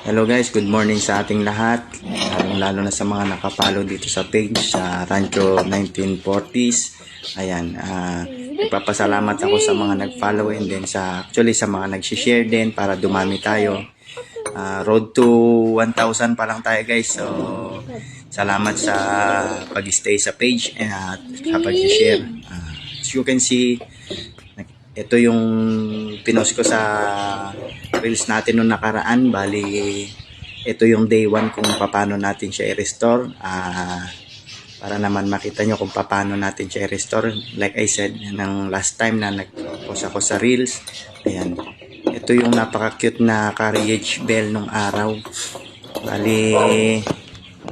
Hello guys, good morning sa ating lahat. Lalo na sa mga nakapalo dito sa page sa Rancho 1940s. Ayan, ipapasalamat ako sa mga nag-follow and then sa mga nag-share din para dumami tayo. Road to 1,000 pa lang tayo guys. So, salamat sa pag-stay sa page at sa pag-share. As you can see, ito yung pinost ko sa reels natin noong nakaraan. Bali, ito yung day 1 kung paano natin siya i-restore. Para naman makita nyo kung paano natin siya i-restore. Like I said, ng last time na nag-post ako sa reels. Ayan. Ito yung napaka-cute na carriage bell nung araw. Bali,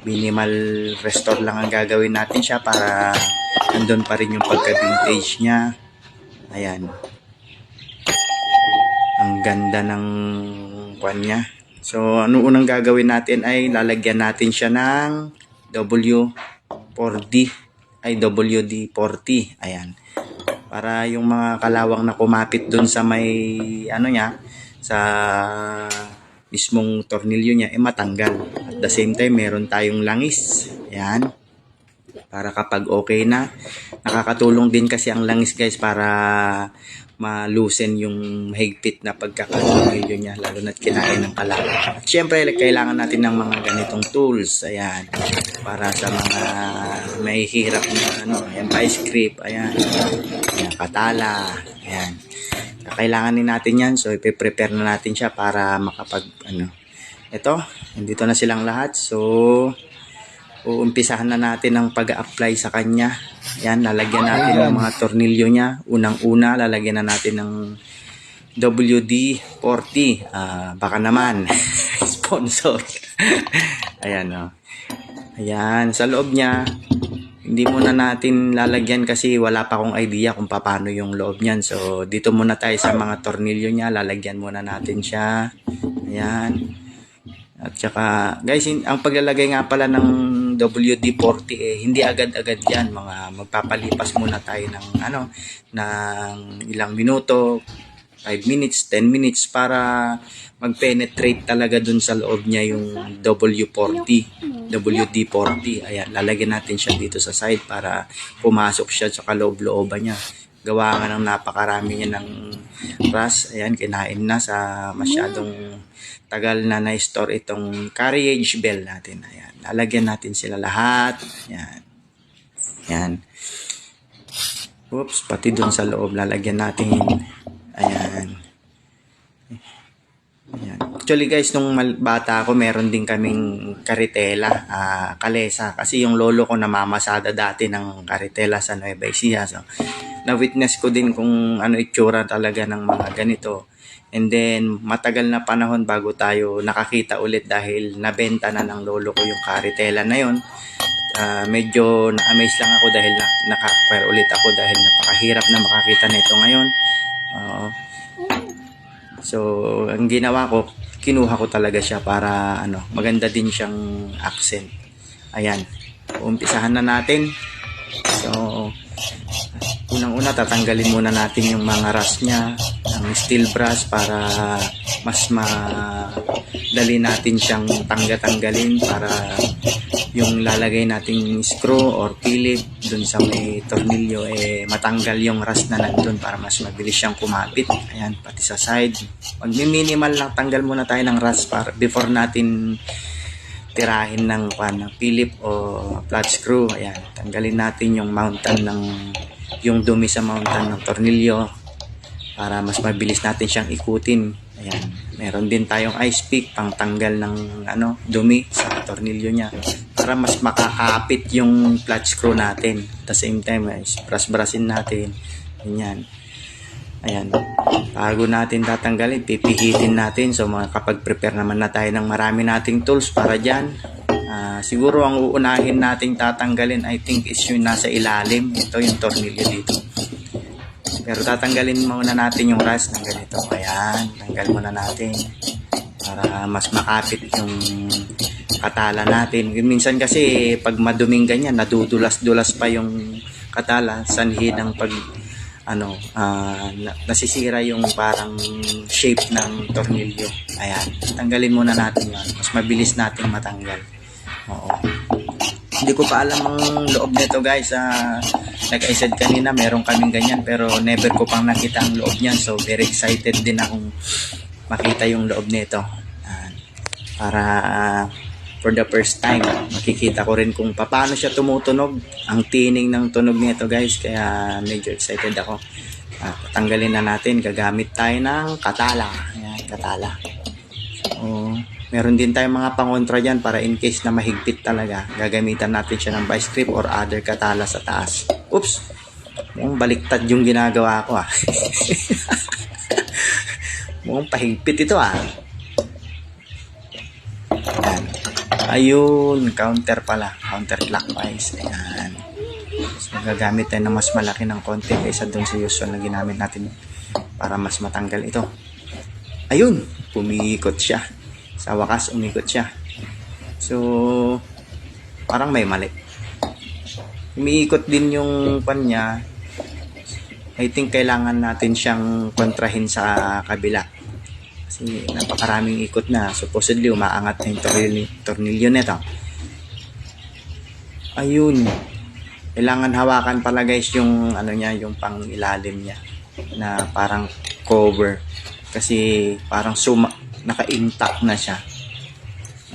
minimal restore lang ang gagawin natin siya para andun pa rin yung pagka-vintage niya. Ayan. Ang ganda ng kwan niya. So, ano unang gagawin natin ay lalagyan natin siya ng WD-40. Ayan. Para yung mga kalawang na kumapit dun sa may ano niya, sa mismong tornilyo niya, matanggal. At the same time, meron tayong langis. Ayan. Para kapag okay na, nakakatulong din kasi ang langis guys para ma-loosen yung mahigpit na pagkakatornilyo niya, lalo na't kinain ng kalawang. At syempre, kailangan natin ng mga ganitong tools. Ayan. Para sa mga may hirap na ayan, vice grip, ayan. Ayan, katala. Ayan. Kailangan din natin yan. So, ipe-prepare na natin siya para makapag, ito, nandito na silang lahat. So, uumpisahan na natin ang pag-apply sa kanya. Yan, lalagyan natin ng mga tornilyo niya. Unang-una, lalagyan na natin ng WD-40. Baka naman, sponsor. Ayan, Ayan, sa loob niya, hindi muna natin lalagyan kasi wala pa akong idea kung paano yung loob niyan. So, dito muna tayo sa mga tornilyo niya. Lalagyan muna natin siya. Ayan. At saka, guys, ang paglalagay nga pala ng WD-40 hindi agad-agad yan. Magpapalipas muna tayo ng ng ilang minuto, 5 minutes, 10 minutes para mag-penetrate talaga dun sa loob niya yung WD-40. Ayan, lalagyan natin siya dito sa side para pumasok siya sa kaloob-looban niya. Gawa nga ng napakarami niya ng rust. Ayan, kinain na sa masyadong tagal na na-store itong carriage bell natin. Ayan, lalagyan natin sila lahat. Ayan. Ayan. Oops, pati dun sa loob lalagyan natin. Ayan. Ayan. Actually guys, nung bata ako, meron din kaming karitela, kalesa. Kasi yung lolo ko namamasada dati ng karitela sa Nueva Ecija. So, na-witness ko din kung ano itsura talaga ng mga ganito. And then, matagal na panahon bago tayo nakakita ulit dahil nabenta na ng lolo ko yung karitela na yun. Medyo na-amaze lang ako dahil naka-acquire ulit ako dahil napakahirap na makakita nito ngayon. So, ang ginawa ko, kinuha ko talaga siya para maganda din siyang accent. Ayan. Umpisahan na natin. So, unang-una tatanggalin muna natin yung mga rust niya ng steel brush para mas madali natin siyang tanggalin para yung lalagay nating screw or pilip dun sa may tornilyo matanggal yung rust na nandun para mas mabilis siyang kumapit. Ayan, pati sa side. Mag-minimal lang, tanggal muna tayo ng rust para before natin tirahin ng pilip o flat screw. Ayan, tanggalin natin yung mountain yung dumi sa mountain ng tornilyo para mas mabilis natin siyang ikutin. Ayan, meron din tayong ice pick pang tanggal ng dumi sa tornilyo niya para mas makakapit yung flat screw natin. At the same time, brush-brushin natin. Ganyan. Ayan. Bago natin tatanggalin, pipihitin natin. So, kapag prepare naman na tayo ng marami nating tools para dyan. Siguro ang uunahin nating tatanggalin, I think, is yung nasa ilalim. Ito yung tornilyo dito. Pero tatanggalin muna natin yung rust ng ganito. Ayan, tanggal muna natin para mas makapit yung katala natin. Minsan kasi pag maduming ganyan, nadudulas-dulas pa yung katala, sanhi ng pag nasisira yung parang shape ng tornilyo. Ayan, tanggalin muna natin yan. Mas mabilis natin matanggal. Oo. Hindi ko pa alam ang loob nito guys. Like I said kanina, meron kaming ganyan pero never ko pang nakita ang loob niyan. So very excited din akong makita yung loob nito. Para for the first time, makikita ko rin kung paano siya tumutunog. Ang tining ng tunog nito guys. Kaya medyo excited ako. Tanggalin na natin. Gagamit tayo ng katala. Ayan, katala. So, meron din tayong mga pangontra dyan para in case na mahigpit talaga, gagamitan natin siya ng vice grip or other katala sa taas. Oops! Mukhang baliktad yung ginagawa ko Mukhang pahigpit ito Ayan. Ayun, counter pala. Counterclockwise. Ayan. So, gagamit tayo ng mas malaki ng konti kaysa dun sa usual na ginamit natin para mas matanggal ito. Ayun! Pumikot siya. Sa wakas, umikot siya. So, parang may mali. Umiikot din yung pan niya. I think kailangan natin siyang kontrahin sa kabila. Kasi napakaraming ikot na. Supposedly, umaangat na yung tornilyo nito. Ayun. Kailangan hawakan pala guys yung niya, yung pang ilalim niya na parang cover. Kasi parang naka-intact na siya.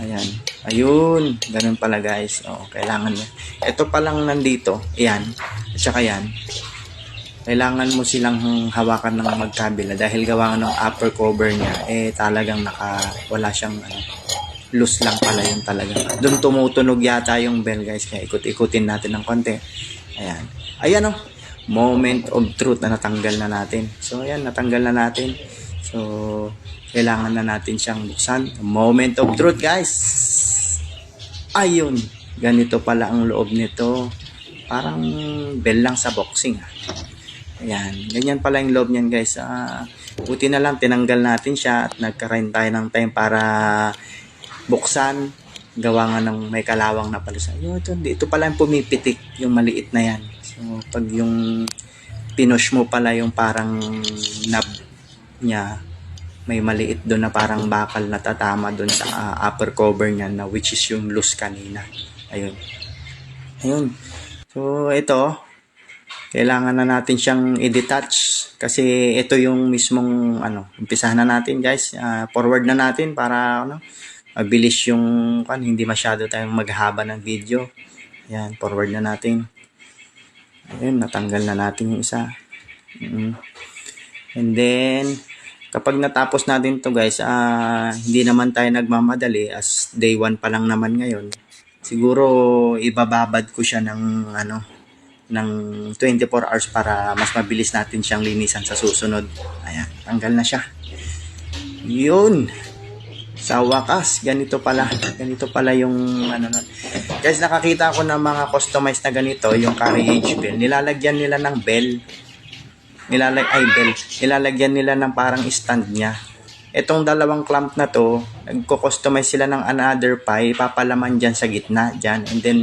Ayan. Ayun. Ganun pala guys. Kailangan niya. Ito palang nandito. Ayan. At saka yan. Kailangan mo silang hawakan ng magkabila dahil gawa ng upper cover niya talagang wala siyang loose lang pala yun talaga. Doon tumutunog yata yung bell guys. Kaya ikot-ikutin natin ng konti. Ayan. Ayan moment of truth na natanggal na natin. So ayan. Natanggal na natin. So kailangan na natin siyang buksan. Moment of truth guys. Ayun. Ganito pala ang loob nito. Parang bell lang sa boxing. Ayan. Ganyan pala yung loob niyan guys. Buti na lang tinanggal natin siya at nagkakaroon tayo ng time para buksan. Gawa nga ng may kalawang na palusa. Ito pala yung pumipitik. Yung maliit na yan. So pag yung pinush mo pala yung parang knob niya, may maliit doon na parang bakal na tatama doon sa upper cover niya na which is yung loose kanina. Ayun. So ito, kailangan na natin siyang i-detach kasi ito yung mismong umpisahan na natin guys. Forward na natin para mabilis yung hindi masyado tayong maghaba ng video. Ayan, forward na natin. Ayun, natanggal na natin yung isa. And then kapag natapos natin to guys, hindi naman tayo nagmamadali as day 1 pa lang naman ngayon. Siguro ibababad ko siya ng ng 24 hours para mas mabilis natin siyang linisan sa susunod. Ayan, tanggal na siya. Yun. Sa wakas, ganito pala yung Guys, nakakita ko ng mga customized na ganito, yung carriage bell. Nilalagyan nila ng bell. Nilalagyan nila ng parang stand niya. Itong dalawang clamp na to, nagko-customize sila ng another pie, papalaman dyan sa gitna, dyan. And then,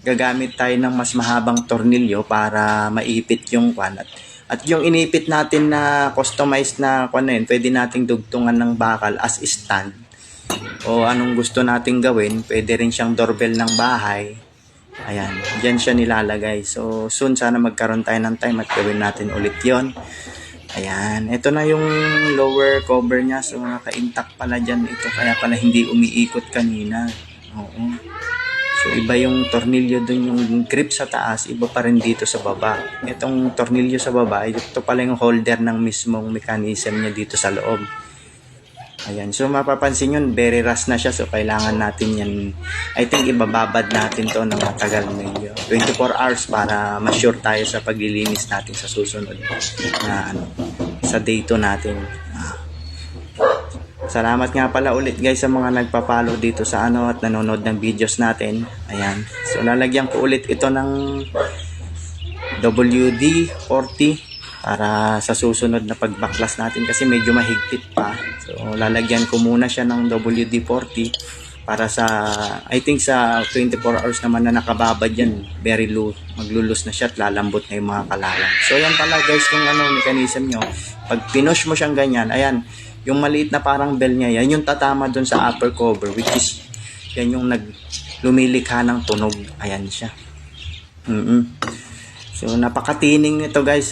gagamit tayo ng mas mahabang tornilyo para maipit yung kwan. At yung inipit natin na customized na kwan na yun, pwede nating dugtungan ng bakal as stand. O anong gusto nating gawin, pwede rin siyang doorbell ng bahay. Ayan, dyan siya nilalagay. So, soon sana magkaroon tayo ng time at gawin natin ulit yon. Ayan, ito na yung lower cover niya. So, naka-intact pala dyan ito. Kaya pala hindi umiikot kanina. Oo. So, iba yung tornilyo dun, yung grip sa taas, iba pa rin dito sa baba. Itong tornilyo sa baba, ito pala yung holder ng mismong mechanism niya dito sa loob. Ayan, so mapapansin yun, very rust na siya. So, kailangan natin yan, I think ibababad natin to ng matagal medyo 24 hours para ma-sure tayo sa paglilinis natin sa susunod na sa day 2 natin. Salamat nga pala ulit guys sa mga nagpa-follow dito sa at nanonood ng videos natin. Ayan, so lalagyan ko ulit ito ng WD-40 para sa susunod na pagbaklas natin kasi medyo mahigpit pa. So lalagyan ko muna siya ng WD-40 para sa, I think sa 24 hours naman na nakababad yan, very low, maglulus na siya at lalambot na yung mga kalalang. So yan pala guys kung ano mechanism nyo. Pag pinush mo siyang ganyan, ayan, yung maliit na parang bell niya, yan yung tatama dun sa upper cover, which is yan yung lumilikha ng tunog. Ayan siya. So napakatining nito guys.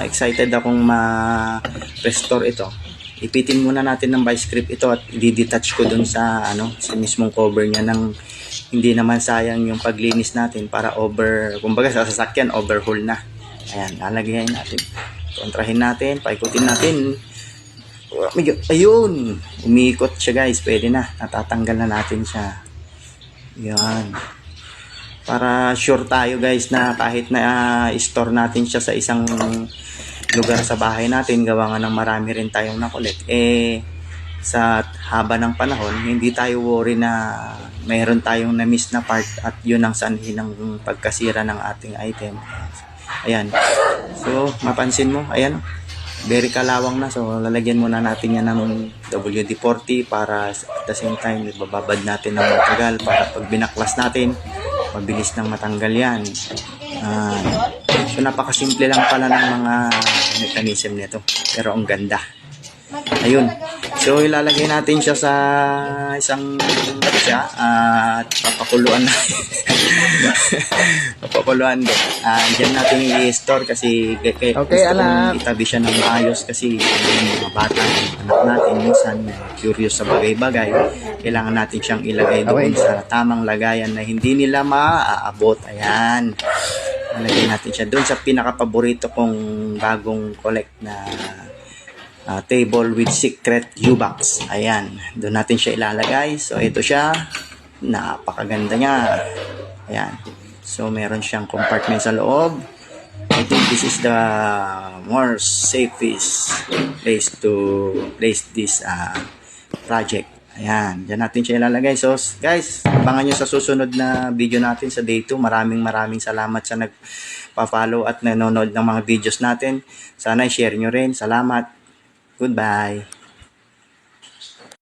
Excited akong ma-restore ito. Ipitin muna natin ng vice grip ito at i-detach ko dun sa sa mismong cover niya ng hindi naman sayang yung paglinis natin para kumbaga sa sasakyan overhaul na. Ayan, lalagyan natin. Kontrahin natin, paikutin natin. Ayun, umiikot siya guys, pwede na. Natatanggal na natin siya. Yan. Para sure tayo guys na kahit na store natin siya sa isang lugar sa bahay natin, gawa nga ng marami rin tayong nakulit, sa haba ng panahon hindi tayo worry na mayroon tayong na-miss na part at yun ang sanhi ng pagkasira ng ating item. Ayan, so mapansin mo, ayan, very kalawang na. So lalagyan muna natin yan ng WD-40 para at the same time bababad natin ng matagal para pag binaklas natin mabilis nang matanggal yan. So napakasimple lang pala ng mga mechanism nito, pero ang ganda. Ayun, so ilalagay natin siya sa isang at papakuluan na. Papakuluan din. Diyan natin i-store kasi okay, anak, itabi siya ng maayos kasi yung mga bata, anak natin minsan curious sa bagay-bagay, kailangan natin siyang ilagay doon sa tamang lagayan na hindi nila maaabot. Ayan, ilagay natin siya doon sa pinaka-paborito kong bagong collect na table with secret U-box. Ayan, doon natin siya ilalagay. So ito siya, napakaganda niya. Ayan, so meron siyang compartment sa loob. I think this is the more safest place to place this project. Ayan, dyan natin siya ilalagay. So guys, abangan nyo sa susunod na video natin sa day 2. Maraming salamat sa nagpa-follow at nanonood ng mga videos natin. Sana i-share nyo rin. Salamat. Goodbye.